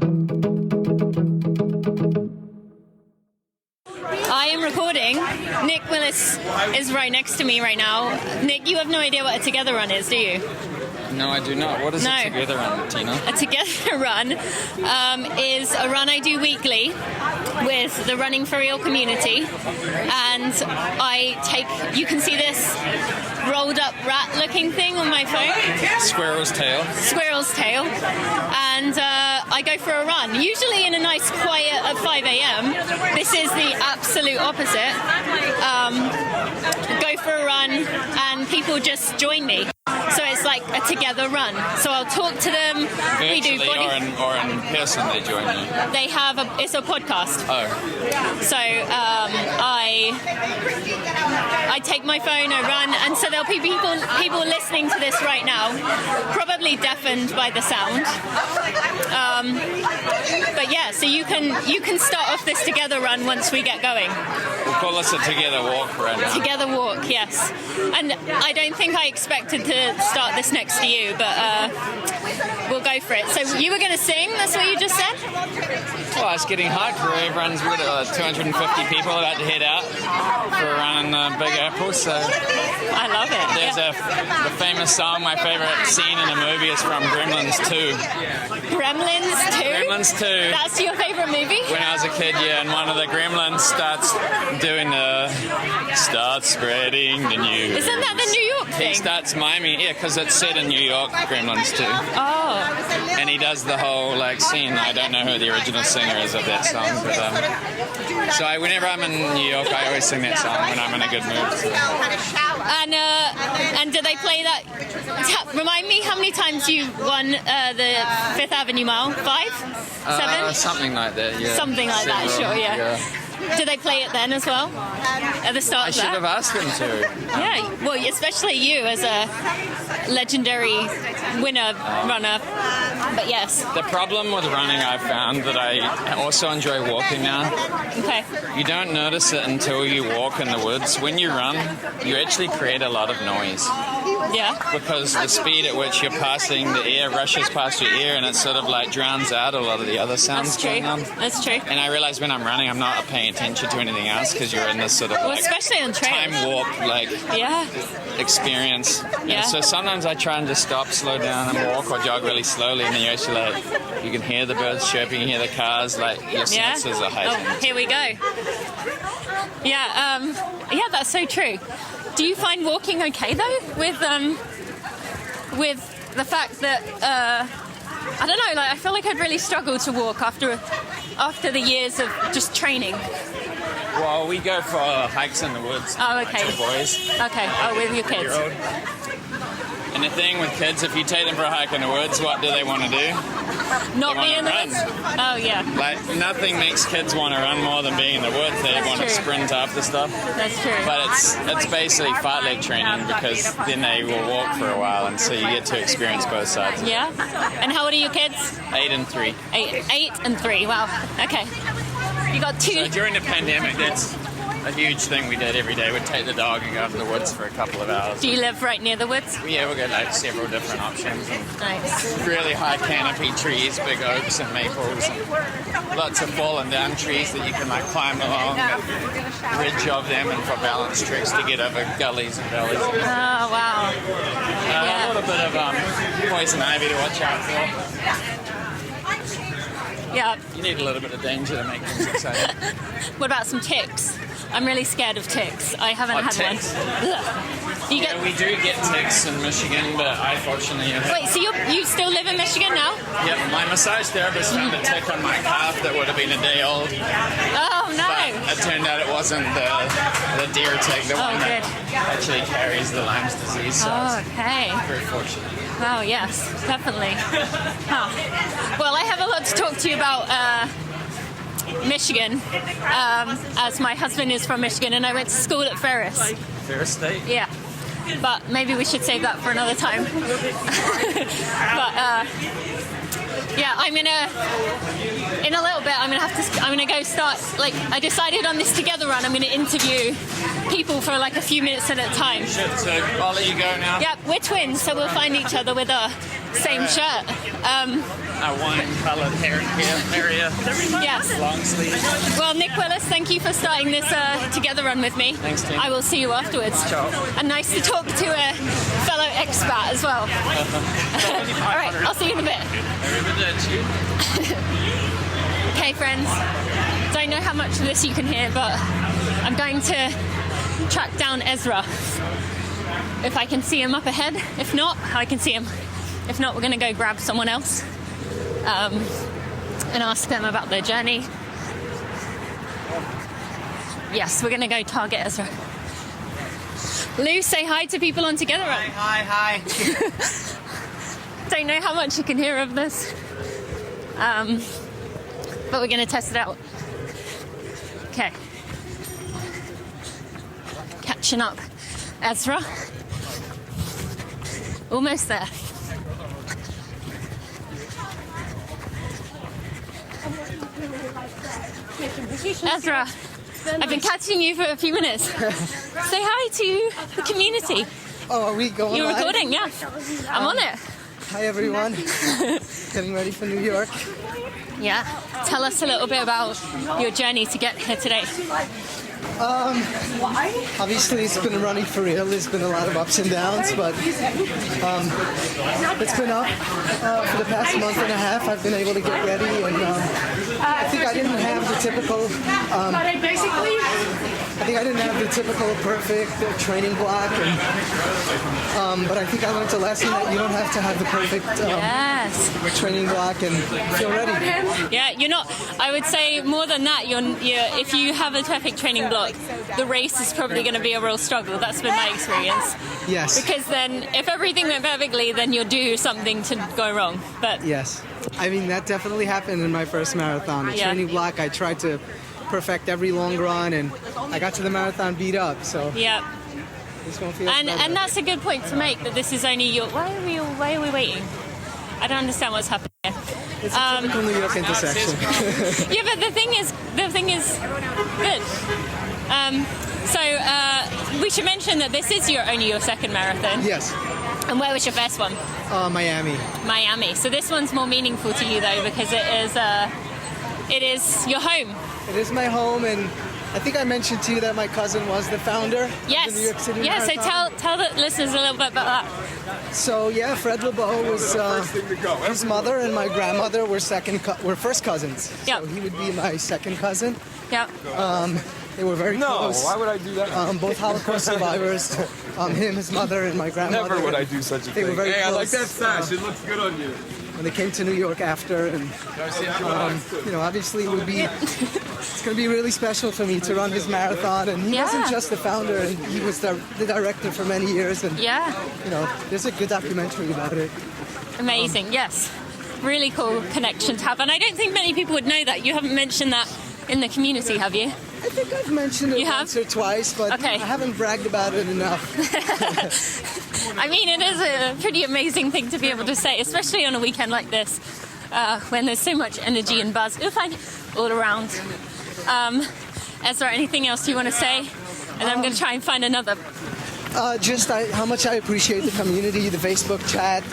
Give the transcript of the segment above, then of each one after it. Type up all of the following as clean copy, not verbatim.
I am recording. Nick Willis is right next to me right now. Nick, you have no idea what a together run is, do you? No, I do not. What is a together run, Tina? A together run is a run I do weekly with the Running for Real community, and you can see this rolled up rat looking thing on my phone. Squirrel's tail, and I go for a run, usually in a nice quiet at 5 a.m. This is the absolute opposite. Go for a run and people just join me. So it's like a together run. So I'll talk to them. Virtually, we do or in person they join you? They have it's a podcast. Oh. So I take my phone, I run, and so there'll be people listening to this right now, probably deafened by the sound. But yeah, so you can start off this together run once we get going. We'll call this a together walk run. Together walk, yes. And I don't think I expected to start this next to you, but we'll go for it. So you were going to sing? That's what you just said? Well, it's getting hyped. Everyone's with 250 people about to head out for a run in the Big Apple. So I love it. There's the famous song. My favorite scene in the movie is from Gremlins 2. Gremlins 2? Gremlins 2. That's your favorite movie? When I was a kid, yeah, and one of the gremlins starts spreading the news. Isn't that the New York thing? He starts miming, yeah, because it's set in New York, Gremlins 2. Oh. And he does the whole, scene. I don't know who the original singer is of that song, but, whenever I'm in New York, I always sing that song when I'm in a good mood. So. And do they play that? Remind me how many times you won the Fifth Avenue Mile? 5? 7? Something like that, yeah. Something like that, sure, yeah. Do they play it then as well? At the start of that? I should have asked them to. Yeah, well, especially you as a legendary winner runner. But yes. The problem with running, I've found that I also enjoy walking now. Okay. You don't notice it until you walk in the woods. When you run, you actually create a lot of noise. Yeah. Because the speed at which you're passing, the air rushes past your ear, and it sort of drowns out a lot of the other sounds going on. That's true. And I realize when I'm running, I'm not paying attention to anything else because you're in this sort of especially on trails. time warp experience. Yeah. And so sometimes I try and just stop, slow down, and walk or jog really slowly, and then you actually you can hear the birds chirping, you hear the cars, your senses are heightened. Oh, here we go. Yeah, that's so true. Do you find walking okay though, with the fact that I don't know, I feel like I'd really struggle to walk after the years of just training. Well, we go for hikes in the woods. Oh, okay. Two boys. Okay. Oh, with your kids. And the thing with kids, if you take them for a hike in the woods, what do they want to do? Not be in the woods? Oh, yeah. Nothing makes kids want to run more than being in the woods. They want to sprint after stuff. That's true. But it's basically fartlek training because then they will walk for a while, and so you get to experience both sides. Yeah? And how old are your kids? 8 and 3. 8 and 3, wow. Okay. You got 2... So during the pandemic, that's a huge thing we did every day. We'd take the dog and go out to the woods for a couple of hours. Do you live right near the woods? Yeah, we've got several different options. Nice. Really high canopy trees, big oaks and maples, and lots of fallen down trees that you can climb along the ridge of them, and for balance tricks to get over gullies and valleys. Oh, wow. A little bit of poison ivy to watch out for. Yeah. You need a little bit of danger to make things exciting. What about some ticks? I'm really scared of ticks. I haven't had ticks? one. We do get ticks in Michigan, but I fortunately... Wait, so you still live in Michigan now? Yep, my massage therapist found a tick on my calf that would have been a day old. Oh, no. But it turned out it wasn't the deer tick, the one that actually carries the Lyme's disease. So okay. Very fortunate. Oh, yes, definitely. Huh. Well, I have a lot to talk to you about Michigan, as my husband is from Michigan, and I went to school at Ferris. Ferris State? Yeah. But maybe we should save that for another time. But I'm in a little bit. I'm gonna go start. I decided on this together run. I'm gonna interview people for a few minutes at a time. So I'll let you go now. Yeah, we're twins, so we'll find each other with our same shirt. a wine-coloured area. Yes. Long sleeve. Well, Nick Willis, thank you for starting this Together Run with me. Thanks, Tim. I will see you afterwards. Ciao. And nice to talk to a fellow expat as well. All right, I'll see you in a bit. Arrivederci. Okay, friends. Don't know how much of this you can hear, but I'm going to track down Ezra. If I can see him up ahead. If not, I can see him. If not, we're going to go grab someone else and ask them about their journey. Yes, we're going to go target Ezra. Lou, say hi to people on Together Run. Hi. Don't know how much you can hear of this, but we're going to test it out. Okay. Catching up. Ezra. Almost there. Ezra, I've been catching you for a few minutes. Say hi to the community. Oh, are we going You're live? recording, yeah. I'm on it. Hi, everyone. Getting ready for New York. Yeah. Tell us a little bit about your journey to get here today. Obviously, it's been running for real. There's been a lot of ups and downs, but it's been up for the past month and a half. I've been able to get ready, and I think I didn't have the typical. I think I didn't have the typical perfect training block, but I think I learned a lesson that you don't have to have the perfect Yes. training block and feel ready. Yeah, you're not. I would say more than that. You're if you have a perfect training block, the race is probably going to be a real struggle. That's been my experience. Yes. Because then, if everything went perfectly, then you'll do something to go wrong. But Yes. I mean, that definitely happened in my first marathon. The Yeah. training block, I tried to perfect every long run, and I got to the marathon beat up. So yeah, this one feels and better. that's a good point to make. That this is only your. Why are we waiting? I don't understand what's happening here. It's a typical New York intersection. Yeah, but the thing is good. So we should mention that this is only your second marathon. Yes. And where was your first one? Miami. Miami. So this one's more meaningful to you though because it is your home. It is my home, and I think I mentioned to you that my cousin was the founder of Yes. the New York City Yeah. So Marathon. tell the listeners a little bit about that. So yeah, Fred LeBeau was his mother and my grandmother were first cousins. Yeah. So he would be my second cousin. Yeah. They were very close. Why would I do that? Both Holocaust survivors. Him, his mother, and my grandmother. Never would I do such a They were thing. very Hey, I like close. that sash. It looks good on you. When they came to New York after, and obviously it's going to be really special for me to run his marathon. And he Yeah. wasn't just the founder, and he was the director for many years. And Yeah. there's a good documentary about it. Amazing. Yes. Really cool connection to have. And I don't think many people would know that. You haven't mentioned that in the community, have you? I think I've mentioned it You have? once or twice, but Okay. I haven't bragged about it enough. I mean, it is a pretty amazing thing to be able to say, especially on a weekend like this, when there's so much energy and buzz all around. Ezra, anything else you want to say? And I'm going to try and find another. How much I appreciate the community, the Facebook chat,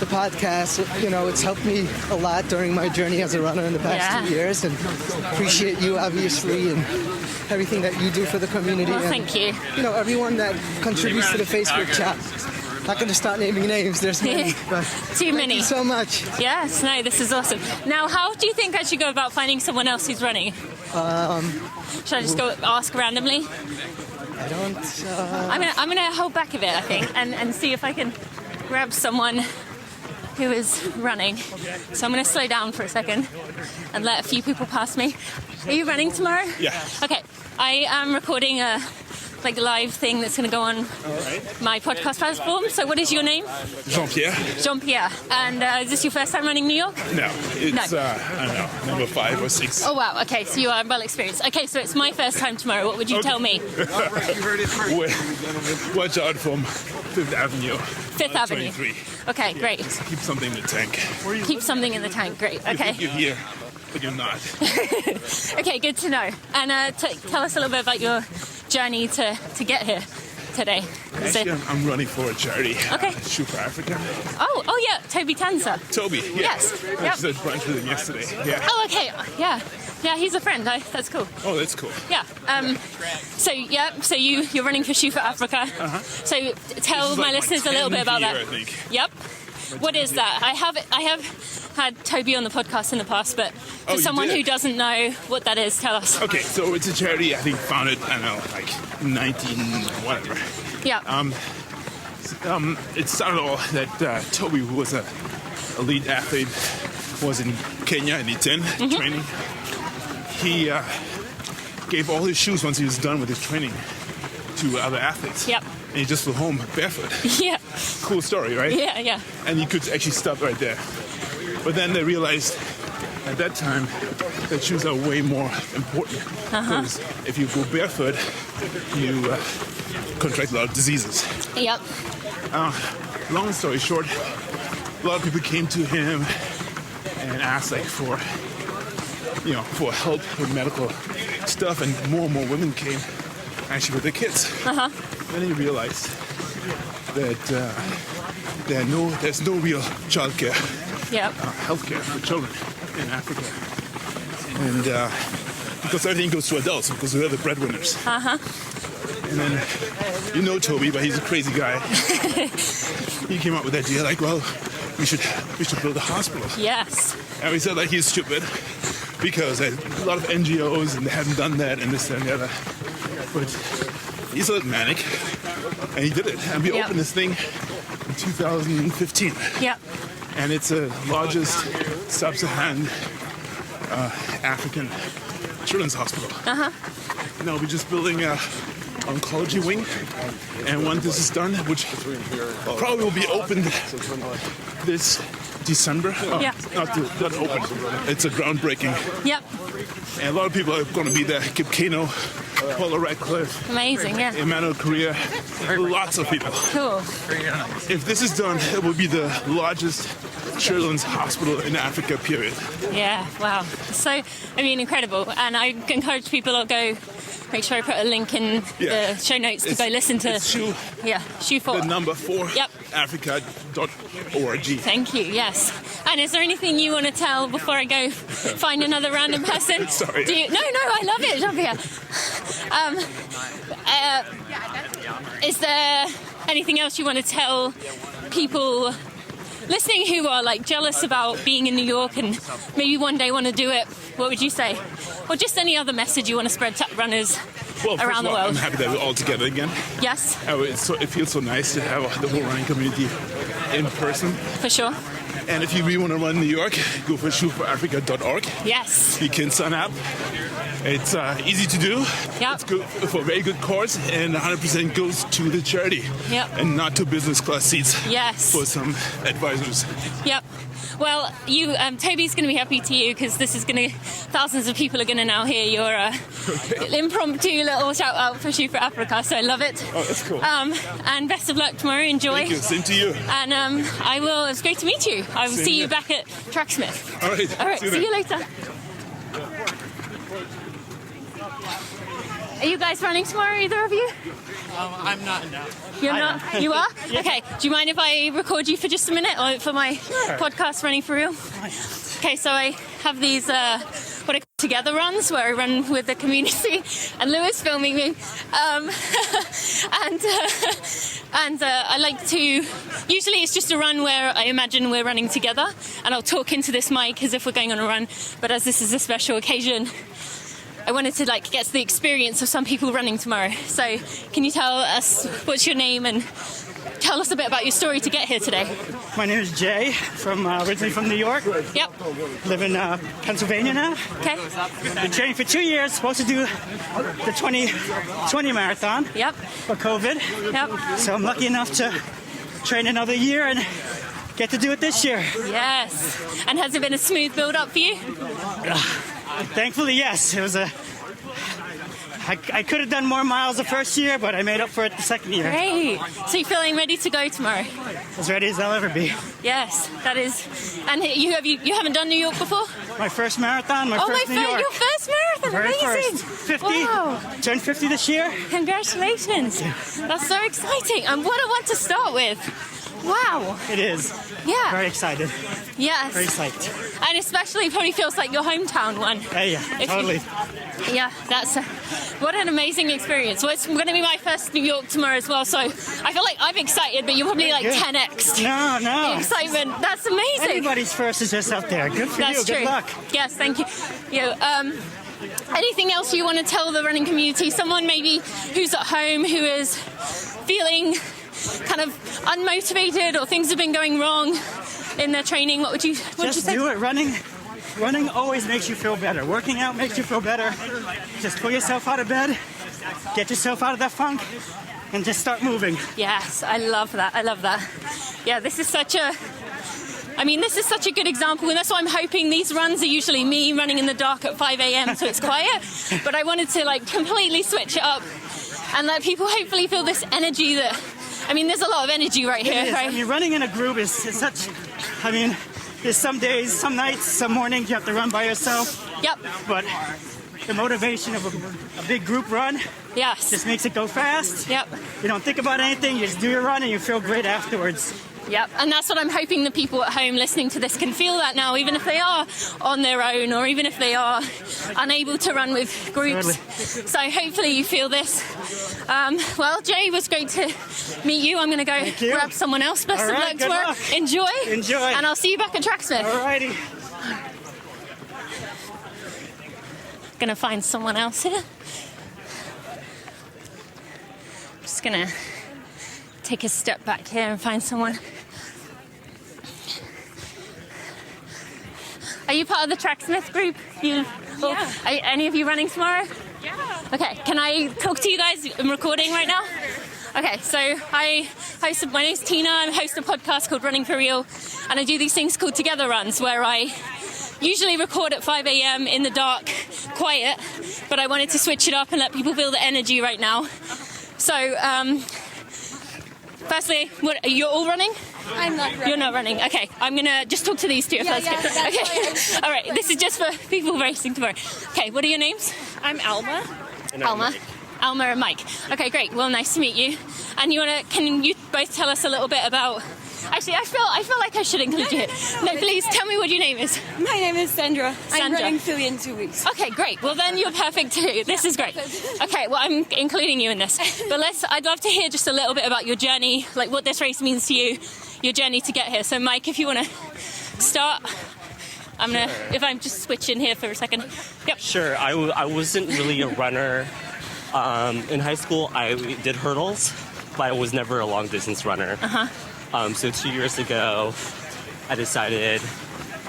the podcast. It's helped me a lot during my journey as a runner in the past Yeah. 2 years, and appreciate you obviously and everything that you do for the community. Well, and, thank you. Everyone that contributes to the Facebook chat. Not going to start naming names. There's many, but Too many. Thank you so much. Yes, no, this is awesome. Now, how do you think I should go about finding someone else who's running? Should I just go ask randomly? I don't. I'm gonna hold back a bit, I think, and see if I can grab someone who is running. So I'm gonna slow down for a second and let a few people pass me. Are you running tomorrow? Yeah. Okay. I am recording a live thing that's gonna go on my podcast platform. So what is your name? Jean-Pierre? Jean-Pierre. And is this your first time running New York? No, it's, No. I don't know, number 5 or 6. Oh wow. Okay. So you are well experienced. Okay. So it's my first time tomorrow. What would you tell me? Watch out from 5th Avenue. 5th Avenue. 23. Okay. Great. Keep something in the tank. Keep something in the tank. Great. You Okay. think you're here, but you're not. Okay, good to know. And tell us a little bit about your journey to get here. today? Actually, I'm running for a charity. Okay. Shoot for Africa. Oh yeah, Toby Tanser. Toby, yeah. Yes. I Yep. just had brunch with him yesterday. Yeah. Oh, okay. Yeah. Yeah, he's a friend. That's cool. Oh, that's cool. Yeah. So you're running for Shoot for Africa. So tell This is my like listeners a my little bit 10th about year, that. I think. Yep. What is that? I have had Toby on the podcast in the past, but for Oh, you someone did? who doesn't know what that is, tell us. Okay, so it's a charity, I think, founded, I don't know, like 19 whatever. Yeah. It started all that Toby, who was a elite athlete, was in Kenya in E10 training. He gave all his shoes once he was done with his training to other athletes. Yep. And he just flew home barefoot. Yeah. Cool story, right? Yeah. And you could actually stop right there. But then they realized at that time that shoes are way more important. Because if you go barefoot, you contract a lot of diseases. Yep. Long story short, a lot of people came to him and asked like for for help with medical stuff, and more and more women came actually with their kids. Then he realized that there's no real childcare, Yep. healthcare for children in Africa, and because everything goes to adults because they're the breadwinners. And then Toby, but he's a crazy guy. He came up with the idea like, well, we should build a hospital. Yes. And we said like he's stupid because there's a lot of NGOs and they haven't done that and this and the other. But he's a little manic, and he did it. And we Yep. opened this thing in 2015. Yep. And it's the largest sub-Saharan African children's hospital. Now we're just building a oncology wing, and when this is done, which probably will be opened this December. Yeah. Not open. It's a groundbreaking. Yep. And a lot of people are going to be there. Kip Kano, Paula Radcliffe, Amazing. Yeah. Emmanuel Korea, lots of people. Cool. If this is done, it will be the largest children's hospital in Africa, period. Yeah. Wow. So, incredible. And I encourage people to go. Make sure I put a link in Yeah. the show notes to go listen to. It's Shoe, Shoe for. the number 4, Yep. Africa.org. Thank you. Yes. And is there anything you want to tell before I go find another random person? Sorry. No, I love it, Jean-Pierre. Is there anything else you want to tell people listening who are like jealous about being in New York and maybe one day want to do it? What would you say? Or just any other message you want to spread to runners Well, first around of all, the world? I'm happy that we're all together again. Yes, It feels so nice to have the whole running community in person. for sure. And if you really want to run in New York, go for shootforafrica.org. Yes. You can sign up. It's easy to do. Yep. It's good for a very good cause, and 100% goes to the charity. Yep. And not to business class seats. Yes. For some advisors. Yep. Well, Toby's going to be happy to you because this is going to, thousands of people are going to now hear your impromptu little shout out for Shoot for Africa. So I love it. Oh, that's cool. And best of luck tomorrow. Enjoy. Thank you. Same to you. And it's great to meet you. I will Same see you here. back at Tracksmith. All right. All right. See you later. Are you guys running tomorrow, either of you? I'm not now. You're not? You are? Okay. Do you mind if I record you for just a minute or for my podcast Running for Real? Okay, so I have these what I call together runs where I run with the community and Lewis filming me. And I like to, usually it's just a run where I imagine we're running together and I'll talk into this mic as if we're going on a run. But as this is a special occasion, I wanted to get the experience of some people running tomorrow. So can you tell us what's your name and tell us a bit about your story to get here today? My name is Jay, originally from New York. Yep. Live in Pennsylvania now. Okay. Been training for 2 years, supposed to do the 2020 marathon, Yep. but COVID. Yep. So I'm lucky enough to train another year and get to do it this year. Yes. And has it been a smooth build up for you? Thankfully, yes. It was I could have done more miles the first year, but I made up for it the second year. Great. So you're feeling ready to go tomorrow? As ready as I'll ever be. Yes, that is. And you haven't done New York before? My first marathon, New York. Your first marathon, Very amazing. first. 50. Wow. Turned 50 this year. Congratulations. That's so exciting. And what a one to start with. Wow. It is. Yeah. Very excited. Yes. Very psyched. And especially probably feels like your hometown one. Yeah, totally. Yeah, what an amazing experience. Well, it's going to be my first New York tomorrow as well, so I feel like I'm excited, but you're probably like 10x. No. The excitement. That's amazing. Anybody's first is just out there. Good for That's you. true. Good luck. Yes, thank you. Anything else you want to tell the running community? Someone maybe who's at home who is feeling kind of unmotivated or things have been going wrong in their training. What would you say? Just do it. Running always makes you feel better. Working out makes you feel better. Just pull yourself out of bed, get yourself out of that funk, and just start moving. Yes, I love that. Yeah, this is such a good example, and that's why I'm hoping these runs are usually me running in the dark at 5 a.m. so it's quiet, but I wanted to like completely switch it up and let people hopefully feel this energy there's a lot of energy right here, right? Running in a group is such, there's some days, some nights, some mornings you have to run by yourself. Yep. But the motivation of a big group run just makes it go fast. Yep. You don't think about anything, you just do your run and you feel great afterwards. Yep, and that's what I'm hoping the people at home listening to this can feel that now, even if they are on their own or even if they are unable to run with groups. Totally. So hopefully you feel this. Well, Jay, it was great to meet you. I'm going to go grab someone else. Best of luck tomorrow. Enjoy. And I'll see you back at Tracksmith. Alrighty. Going to find someone else here. Just going to take a step back here and find someone. Are you part of the Tracksmith group? Are any of you running tomorrow? Yeah. Okay, can I talk to you guys? I'm recording right now. Okay, so my name's Tina. I host a podcast called Running for Real, and I do these things called Together Runs, where I usually record at 5 a.m. in the dark, quiet, but I wanted to switch it up and let people feel the energy right now. So, firstly, you're all running? I'm not running. You're not running. Okay, I'm going to just talk to these two if that's good. Okay. All right, this is just for people racing tomorrow. Okay, what are your names? I'm Alma. Alma and Mike. Okay, great. Well, nice to meet you. And can you both tell us a little bit about... Actually, I feel like I should include you. No, please tell me what your name is. My name is Sandra. I'm Sandra. running Philly in 2 weeks. Okay, great. Well, then you're perfect too. This is great. Okay, well, I'm including you in this. But I'd love to hear just a little bit about your journey, like what this race means to you, your journey to get here. So, Mike, if you want to start, if I'm just switching here for a second. Yep. Sure. I wasn't really a runner. In high school, I did hurdles, but I was never a long distance runner. So 2 years ago, I decided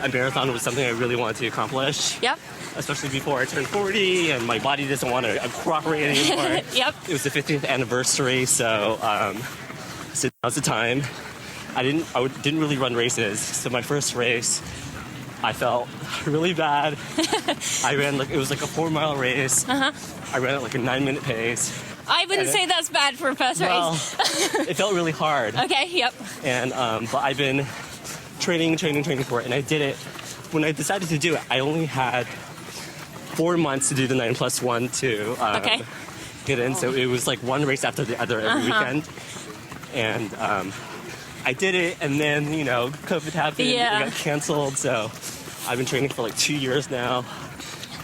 a marathon was something I really wanted to accomplish. Yep. Especially before I turned 40 and my body doesn't want to cooperate anymore. Yep. It was the 50th anniversary, so now's the time. I didn't really run races, so my first race, I felt really bad. I ran it was like a 4-mile race. I ran at like a 9-minute pace. I wouldn't say that's bad for a first race. It felt really hard. Okay, yep. And but I've been training for it, and I did it. When I decided to do it, I only had 4 months to do the 9+1 to get in. So it was like one race after the other every weekend. And I did it, and then COVID happened. Yeah. It got canceled. So I've been training for like 2 years now.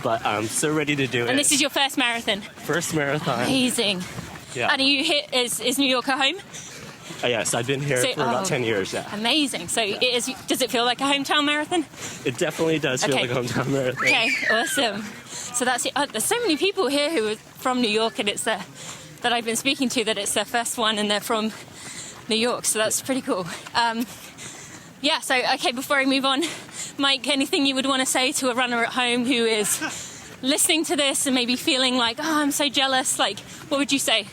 But I'm so ready to do it. And this is your first marathon? First marathon. Amazing. Yeah. And is New York a home? Yes, I've been here for about 10 years, yeah. Amazing. So does it feel like a hometown marathon? It definitely does feel like a hometown marathon. Okay, awesome. So that's it. There's so many people here who are from New York, and that I've been speaking to, that it's their first one and they're from New York. So that's pretty cool. Before I move on, Mike, anything you would want to say to a runner at home who is listening to this and maybe feeling like, oh, I'm so jealous? Like, what would you say?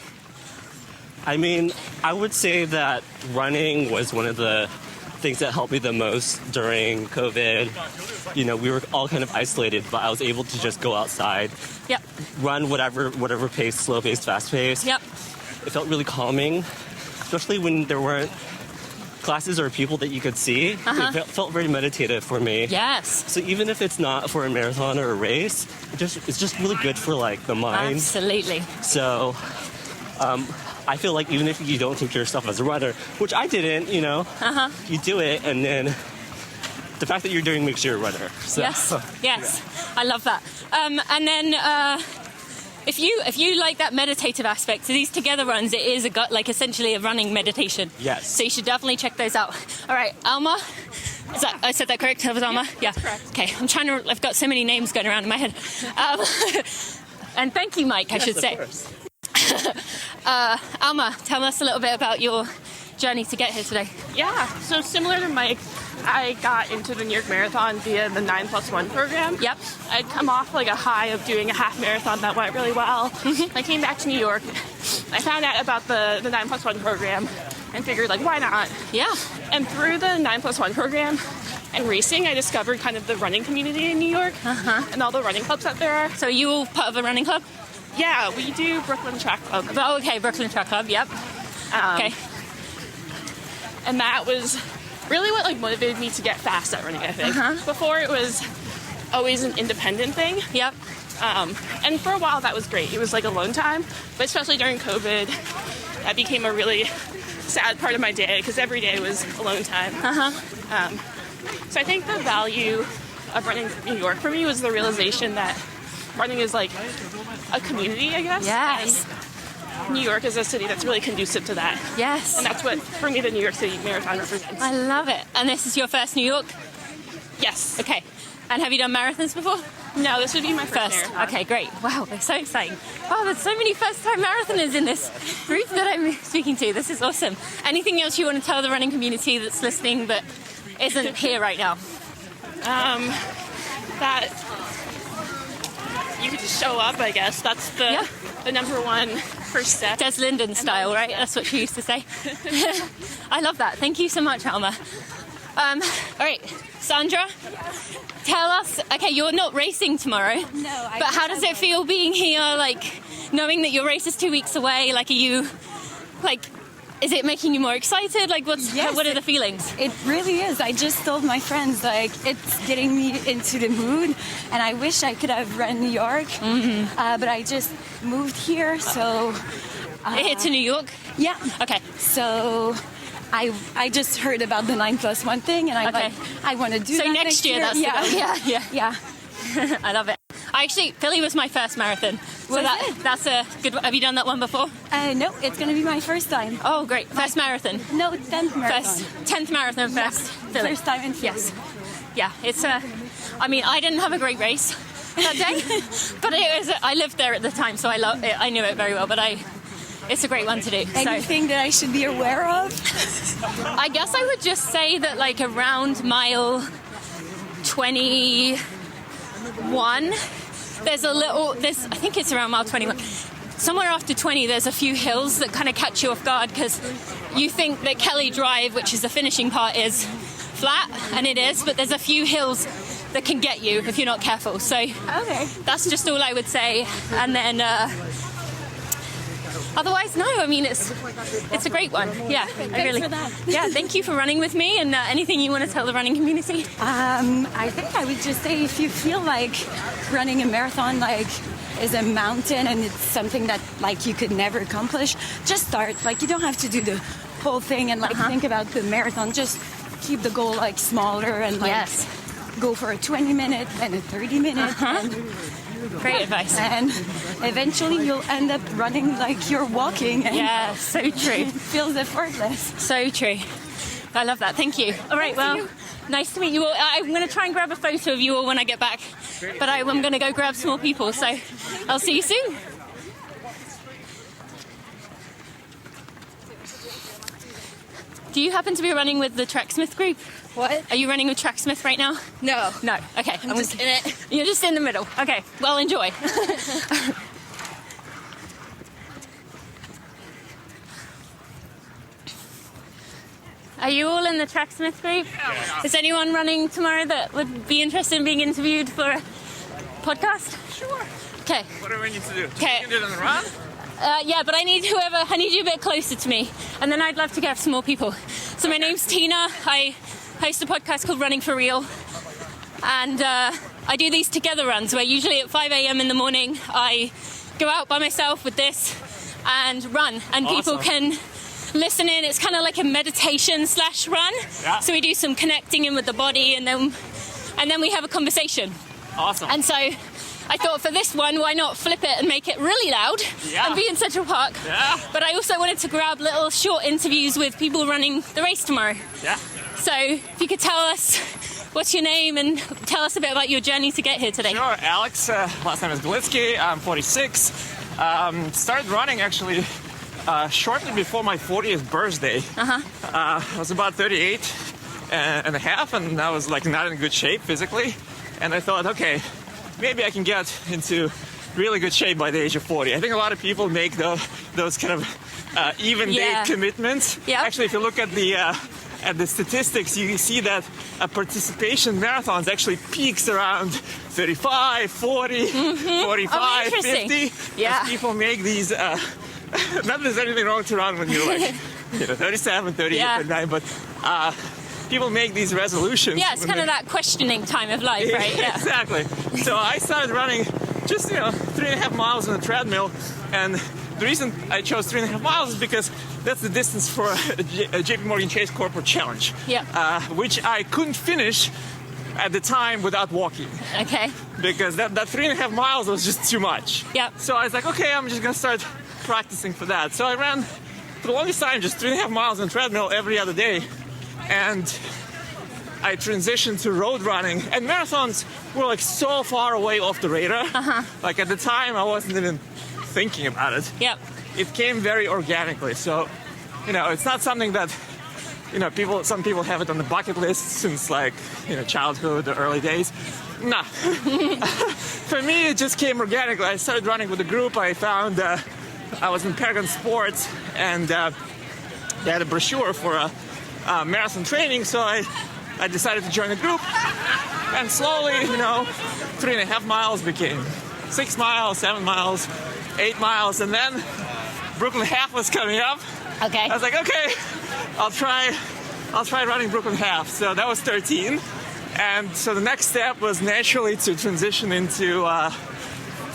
I mean, I would say that running was one of the things that helped me the most during COVID. You know, we were all kind of isolated, but I was able to just go outside, Yep. run whatever pace, slow pace, fast pace. Yep. It felt really calming, especially when there weren't classes or people that you could see. It felt very meditative for me. Yes. So even if it's not for a marathon or a race, it's just really good for like the mind. Absolutely. So I feel like even if you don't think of yourself as a runner, which I didn't, you know, you do it, and then the fact that you're doing makes you a runner. So, Yes. Yes. I love that. And then if you like that meditative aspect, so these together runs, it is like essentially a running meditation. Yes. So you should definitely check those out. All right, Alma. I said that correct? That was Alma? Yeah. correct. Okay. I've got so many names going around in my head. And thank you, Mike, I should say. Of course. Alma, tell us a little bit about your journey to get here today. Yeah, so similar to Mike, I got into the New York Marathon via the 9+1 program. Yep. I'd come off like a high of doing a half marathon that went really well. I came back to New York. I found out about the 9+1 program and figured, like, why not? Yeah. And through the 9+1 program and racing, I discovered kind of the running community in New York and all the running clubs that there are. So are you all part of a running club? Yeah, we do Brooklyn Track Club. Oh, okay, Brooklyn Track Club, yep. Okay. And that was really what like motivated me to get fast at running, I think. Before it was always an independent thing. Yep. And for a while that was great. It was like alone time, but especially during COVID, that became a really sad part of my day because every day was alone time. So I think the value of running New York for me was the realization that running is like a community, I guess. Yes. And New York is a city that's really conducive to that. Yes. And that's what, for me, the New York City Marathon represents. I love it. And this is your first New York? Yes. Okay. And have you done marathons before? No, this would be my first marathon. Okay, great. Wow, that's so exciting. Wow, there's so many first-time marathoners in this group that I'm speaking to. This is awesome. Anything else you want to tell the running community that's listening but isn't here right now? That you could just show up, I guess. That's the number one first step. Des Linden style, right? That's what she used to say. I love that. Thank you so much, Alma. All right, Sandra, tell us, okay, you're not racing tomorrow. No, but how does it feel being here, like, knowing that your race is 2 weeks away? Like, are you, like, is it making you more excited? Like, what are the feelings? It really is. I just told my friends, like, it's getting me into the mood, and I wish I could have run New York, but I just moved here, so... Here to New York? Yeah. Okay. So... I just heard about the 9+1 thing, and I want to do that next year. That's yeah. I love it. Philly was my first marathon. So that's a good. Have you done that one before? No, it's going to be my first time. Oh, great! First marathon. No, 10th marathon. 10th marathon first. Philly. First time in Philly. Yes. Yeah, it's I mean, I didn't have a great race that day, but it was. I lived there at the time, so I knew it very well. But it's a great one to do. Anything that I should be aware of? I guess I would just say that, like, around mile 21, I think it's around mile 21. Somewhere after 20, there's a few hills that kind of catch you off guard because you think that Kelly Drive, which is the finishing part, is flat, and it is, but there's a few hills that can get you if you're not careful. So that's just all I would say. And then otherwise, no. I mean, it's a great one. Yeah, Thanks for that. Yeah, thank you for running with me. And anything you want to tell the running community? I think I would just say if you feel like running a marathon, like, is a mountain and it's something that, like, you could never accomplish, just start. Like, you don't have to do the whole thing and, like, think about the marathon. Just keep the goal, like, smaller and, like, go for a 20-minute and a 30-minute. Great advice. And eventually you'll end up running like you're walking. And so true. It feels effortless. So true. I love that. Thank you. All right, nice to meet you all. I'm going to try and grab a photo of you all when I get back. But I'm going to go grab some more people, so I'll see you soon. Do you happen to be running with the Tracksmith group? What? Are you running with Tracksmith right now? No. No. Okay. I'm just in it. You're just in the middle. Okay. Well, enjoy. Are you all in the Tracksmith group? Yeah. Is anyone running tomorrow that would be interested in being interviewed for a podcast? Sure. Okay. What do we need to do? Okay. You can do it on the run? Yeah, but I need you a bit closer to me, and then I'd love to get some more people. So my name's Tina. I host a podcast called Running for Real, and I do these together runs where usually at 5 a.m. in the morning I go out by myself with this and run, and people can listen in. It's kind of like a meditation / run. Yeah. So we do some connecting in with the body, and then we have a conversation. Awesome. And so I thought for this one, why not flip it and make it really loud and be in Central Park? Yeah. But I also wanted to grab little short interviews with people running the race tomorrow. Yeah. So if you could tell us what's your name and tell us a bit about your journey to get here today. Sure, Alex. Last name is Galitsky. I'm 46. Started running actually shortly before my 40th birthday. I was about 38 and a half, and I was like not in good shape physically. And I thought, okay, maybe I can get into really good shape by the age of 40. I think a lot of people make those kind of even day commitments. Yeah. Actually, if you look at the statistics, you see that participation in marathons actually peaks around 35, 40, 45, 50. Yeah. As people make these, not that there's anything wrong to run when you're like 37, 38, 39, but people make these resolutions. Yeah, it's kind of that questioning time of life, right? Yeah. Exactly. So I started running just, 3.5 miles on the treadmill, and the reason I chose 3.5 miles is because that's the distance for a JP Morgan Chase Corporate Challenge, which I couldn't finish at the time without walking. Okay. Because that 3.5 miles was just too much. Yeah. So I was like, okay, I'm just going to start practicing for that. So I ran for the longest time just 3.5 miles on the treadmill every other day. And I transitioned to road running, and marathons were like so far away off the radar. Like at the time, I wasn't even thinking about it. Yep. It came very organically. So, it's not something that, some people have it on the bucket list since like, childhood or early days. Nah. For me, it just came organically. I started running with a group. I found, I was in Paragon Sports, and they had a brochure for a marathon training, so I decided to join the group, and slowly, 3.5 miles became 6 miles, 7 miles, 8 miles, and then Brooklyn Half was coming up. Okay. I was like, okay, I'll try running Brooklyn Half. So that was 13, and so the next step was naturally to transition into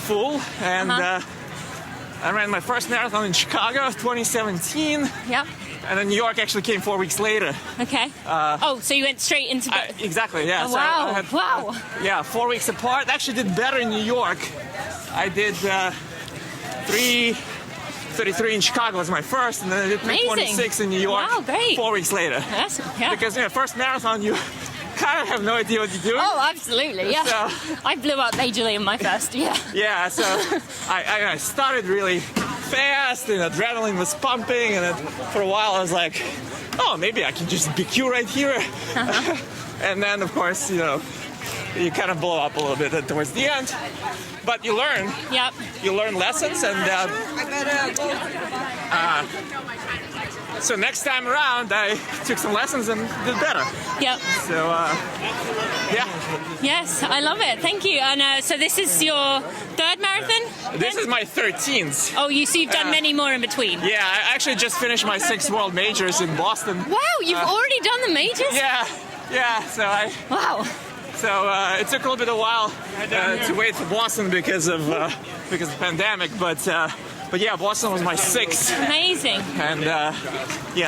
full, and I ran my first marathon in Chicago, 2017. Yep. And then New York actually came 4 weeks later. Okay. So you went straight into the... Exactly, yeah. Oh, So wow, I had, wow. 4 weeks apart. Actually did better in New York. I did 3:33 in Chicago was my first, and then I did 3:26 in New York. Wow, great. 4 weeks later. Because, first marathon, you kind of have no idea what you're doing. Oh, absolutely, yeah. So, I blew up majorly in my first, Yeah, so I started really fast, and adrenaline was pumping, and then for a while I was like, oh, maybe I can just BQ right here. And then, of course, you kind of blow up a little bit towards the end. But you learn. Yep. You learn lessons, and so next time around, I took some lessons and did better. Yep. So, yeah. Yes, I love it. Thank you. And so this is your third marathon? This is my 13th. Oh, so you've done many more in between? Yeah, I actually just finished my 6 World Majors in Boston. Wow, you've already done the majors? Yeah. So Wow. So it took a little bit of a while to wait for Boston because of the pandemic, but yeah, Boston was my 6th. Amazing. And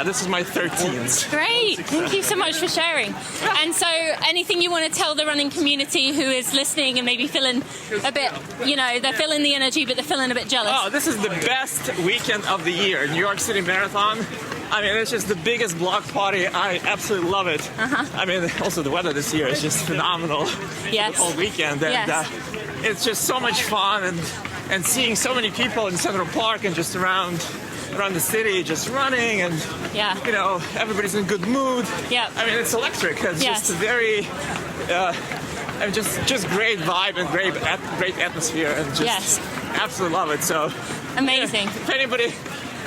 this is my 13th. Great. Thank you so much for sharing. And so anything you want to tell the running community who is listening and maybe feeling a bit, they're feeling the energy, but they're feeling a bit jealous? Oh, this is the best weekend of the year. New York City Marathon. I mean, it's just the biggest block party. I absolutely love it. I mean, also the weather this year is just phenomenal. Yes. The whole weekend. And it's just so much fun, and seeing so many people in Central Park and just around the city, just running, and everybody's in a good mood. Yeah. I mean, it's electric. It's just a very, just great vibe and great atmosphere, and just absolutely love it. So amazing. If anybody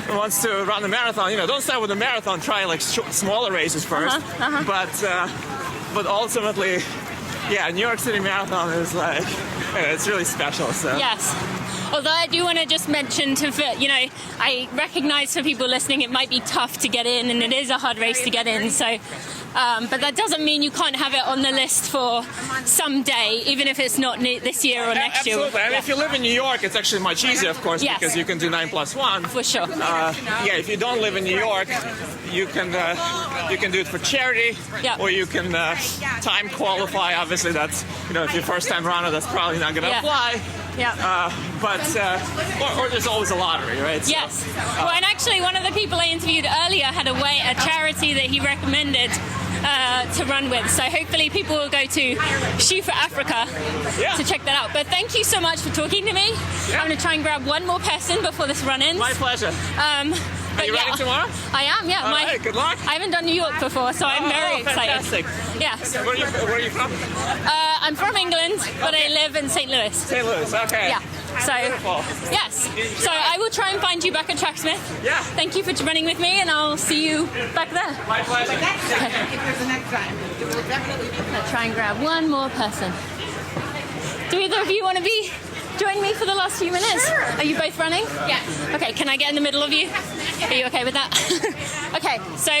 wants to run a marathon, don't start with a marathon. Try like smaller races first. But ultimately, New York City Marathon is like, it's really special. So Yes. Although I do want to just mention I recognize for people listening it might be tough to get in, and it is a hard race to get in. So, but that doesn't mean you can't have it on the list for someday, even if it's not this year or next year. Absolutely. And if you live in New York, it's actually much easier, of course, Yes. because you can do 9+1. For sure. If you don't live in New York, you can do it for charity, Yeah. or you can time qualify. Obviously, that's if you're first time runner, that's probably not going to apply. Yeah. Or there's always a lottery, right? So, Yes. Well, and actually, one of the people I interviewed earlier had a charity that he recommended to run with. So hopefully people will go to Shoe for Africa to check that out. But thank you so much for talking to me. Yeah. I'm going to try and grab one more person before this run ends. My pleasure. Are you running tomorrow? I am, yeah. All right, good luck. I haven't done New York before, so I'm very excited. Fantastic. Yeah. Where are you from? I'm from England, but I live in St. Louis. St. Louis, okay. Yeah. So, Beautiful. yes. So I will try and find you back at Tracksmith. Yeah. Thank you for running with me, and I'll see you back there. My pleasure. I'll try and grab one more person. Do either of you want to join me for the last few minutes? Sure. Are you both running? Yeah. Okay, can I get in the middle of you? Are you okay with that? Okay, so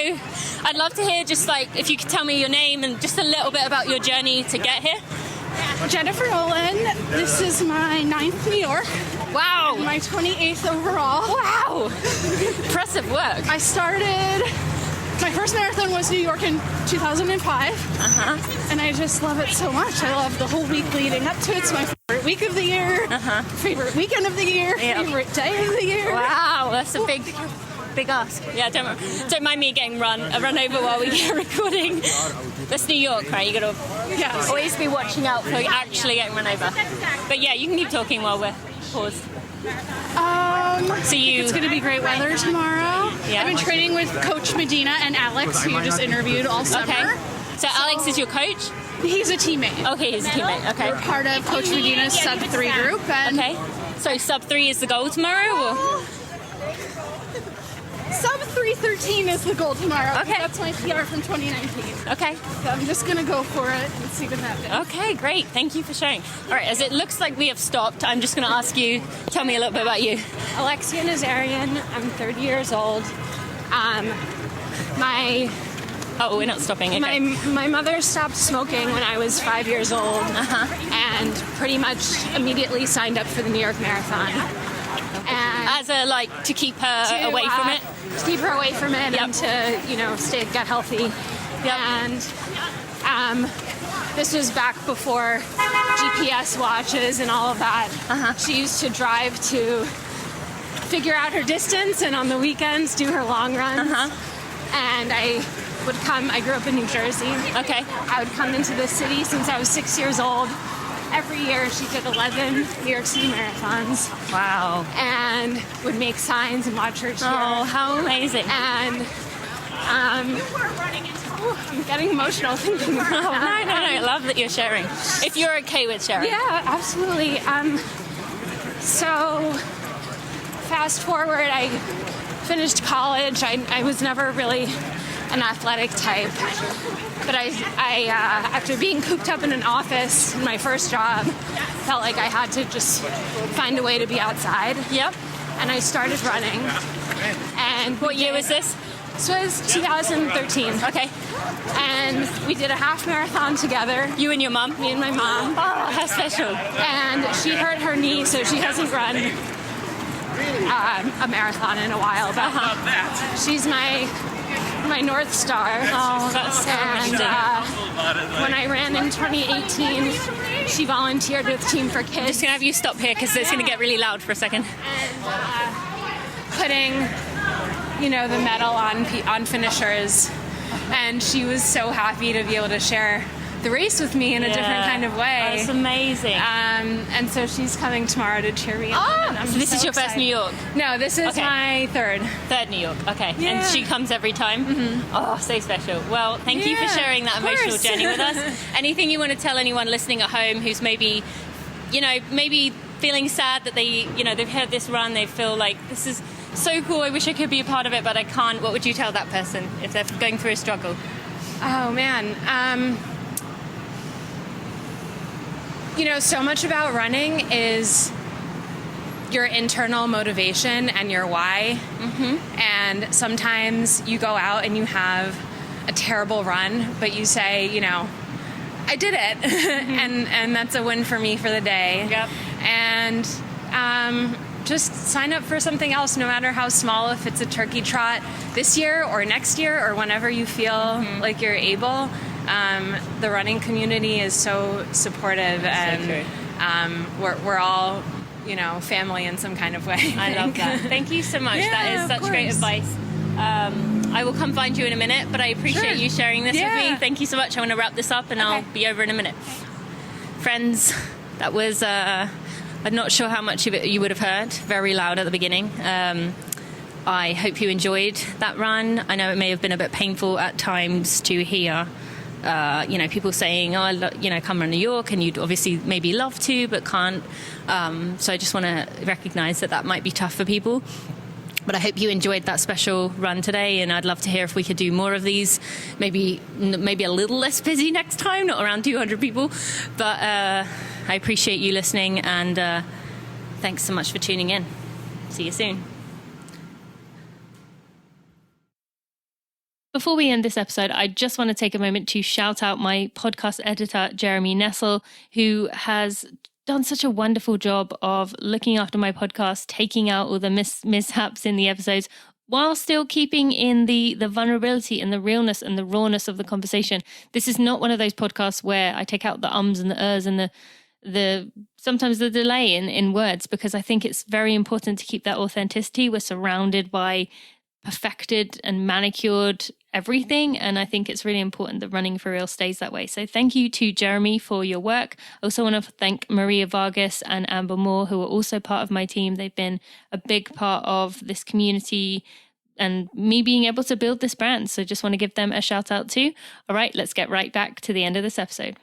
I'd love to hear just if you could tell me your name and just a little bit about your journey to get here. Jennifer Nolan. This is my 9th New York. Wow. My 28th overall. Wow. Impressive work. I started. My first marathon was New York in 2005. And I just love it so much. I love the whole week leading up to it. It's my favorite week of the year. Favorite weekend of the year. Yep. Favorite day of the year. Wow, that's a big ask. Yeah, don't mind me getting run over while we get recording. That's New York, right? You gotta always be watching out for actually getting run over. But yeah, you can keep talking while we're paused. It's going to be great weather tomorrow. Yeah. I've been training with Coach Medina and Alex, who you just interviewed all summer. Okay. So Alex is your coach? He's a teammate. Okay, he's a teammate. Okay. We're part of Coach Medina's sub 3 group. And Okay. So sub 3 is the goal tomorrow, or? Sub 3:13 is the goal tomorrow. Okay. That's my PR from 2019. Okay. So I'm just going to go for it and see what happens. Okay, great. Thank you for sharing. All right, as it looks like we have stopped, I'm just going to ask you, tell me a little bit about you. Alexia Nazarian. I'm 30 years old. Oh, we're not stopping. Okay. My mother stopped smoking when I was 5 years old, and pretty much immediately signed up for the New York Marathon. And As to keep her away from it? to keep her away from it Yep. and to get healthy. Yep. And this was back before GPS watches and all of that. She used to drive to figure out her distance, and on the weekends do her long runs. And I grew up in New Jersey. Okay. I would come into the city since I was 6 years old. Every year she did 11 New York City marathons. Wow. And would make signs and watch her cheer. Oh, how amazing. And I'm getting emotional thinking about No, that. I love that you're sharing. If you're okay with sharing. Yeah, absolutely. So fast forward, I finished college. I was never really an athletic type, but I after being cooped up in an office in my first job, felt like I had to just find a way to be outside. Yep. And I started running. And What year was this? This was 2013. Okay. And we did a half marathon together. You and your mum? Me and my mom. Oh, how special. And she hurt her knee, so she hasn't run a marathon in a while. But she's my North Star. Oh, that's so And amazing. when I ran in 2018, she volunteered with Team for I'm just Kids, going to have you stop here because it's going to get really loud for a second. putting, the medal on finishers. And she was so happy to be able to share the race with me in a different kind of way. That's amazing. And so she's coming tomorrow to cheer me on. And So this is your first excited. New York? No, this is Okay. my third. Third New York, okay. Yeah. And she comes every time? Oh, so special. Well, thank you for Yeah, sharing that of emotional course. journey with us. Anything you want to tell anyone listening at home who's maybe feeling sad that they've had this run, they feel like this is so cool, I wish I could be a part of it, but I can't, what would you tell that person if they're going through a struggle? Oh, man. So much about running is your internal motivation and your why. Mm-hmm. And sometimes you go out and you have a terrible run, but you say, I did it. Mm-hmm. and that's a win for me for the day. Yep. And just sign up for something else, no matter how small, if it's a turkey trot this year or next year or whenever you feel like you're able. The running community is so supportive, and we're all, family in some kind of way. I love that. Thank you so much. Yeah, that is such great advice. I will come find you in a minute, but I appreciate you sharing this with me. Thank you so much. I want to wrap this up, and I'll be over in a minute. Friends, that was... I'm not sure how much of it you would have heard. Very loud at the beginning. I hope you enjoyed that run. I know it may have been a bit painful at times to hear, people saying, come run New York, and you'd obviously maybe love to, but can't. So I just want to recognize that might be tough for people. But I hope you enjoyed that special run today, and I'd love to hear if we could do more of these. Maybe a little less busy next time, not around 200 people. But I appreciate you listening, and thanks so much for tuning in. See you soon. Before we end this episode, I just want to take a moment to shout out my podcast editor, Jeremy Nessel, who has done such a wonderful job of looking after my podcast, taking out all the mishaps in the episodes, while still keeping in the vulnerability and the realness and the rawness of the conversation. This is not one of those podcasts where I take out the ums and the ers and the sometimes the delay in words, because I think it's very important to keep that authenticity. We're surrounded by perfected and manicured everything, and I think it's really important that Running for Real stays that way. So thank you to Jeremy for your work. I also want to thank Maria Vargas and Amber Moore, who are also part of my team. They've been a big part of this community and me being able to build this brand. So just want to give them a shout out too. All right, let's get right back to the end of this episode.